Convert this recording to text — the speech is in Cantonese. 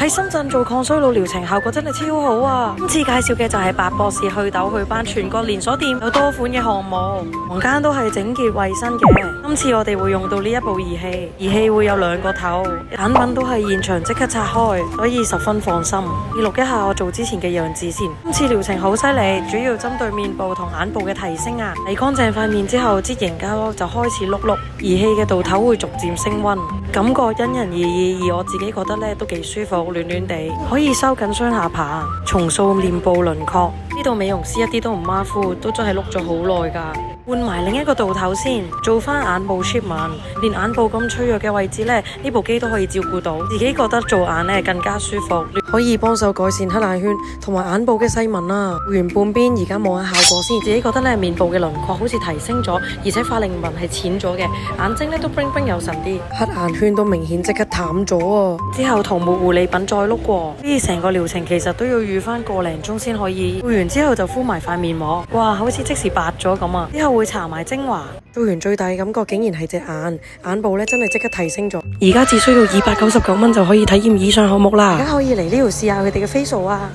喺深圳做抗衰老療程效果真係超好啊！今次介紹嘅就係白博士祛痘祛斑全國連鎖店，有多款嘅項目，房間都係整潔衛生嘅。今次我哋會用到呢一部儀器，儀器會有2個頭，產品都係現場即刻拆開，所以十分放心。記錄一下我做之前嘅樣子先。今次療程好犀利，主要針對面部同眼部嘅提升啊。洗乾淨塊面之後，擠凝膠就開始碌碌，儀器嘅導頭會逐漸升溫，感覺因人而異，而我自己覺得咧都幾舒服，暖暖地，可以收緊雙下巴，重塑面部輪廓。呢度美容師一啲都唔馬虎，都真係碌咗好耐噶。換埋另一個導頭先，做翻眼部 treatment，連眼部咁脆弱嘅位置呢部機都可以照顧到。自己覺得做眼呢更加舒服，可以幫手改善黑眼圈同埋眼部嘅細紋啊。做完半邊，而家望下效果先。自己覺得呢面部嘅輪廓好似提升咗，而且法令紋係淺咗嘅，眼睛呢都冰冰有神啲，黑眼圈都明顯即刻淡咗啊。之後塗抹護理品再碌過，呢成個療程其實都要預翻個零鐘先可以。做完之後就敷埋塊面膜，哇，好似即時白咗咁啊！之後會搽埋精華，做完最大嘅感覺竟然係隻眼部咧，真係即刻提升咗。而家只需要299蚊就可以體驗以上項目啦！大家可以嚟呢度試下佢哋嘅 facial啊！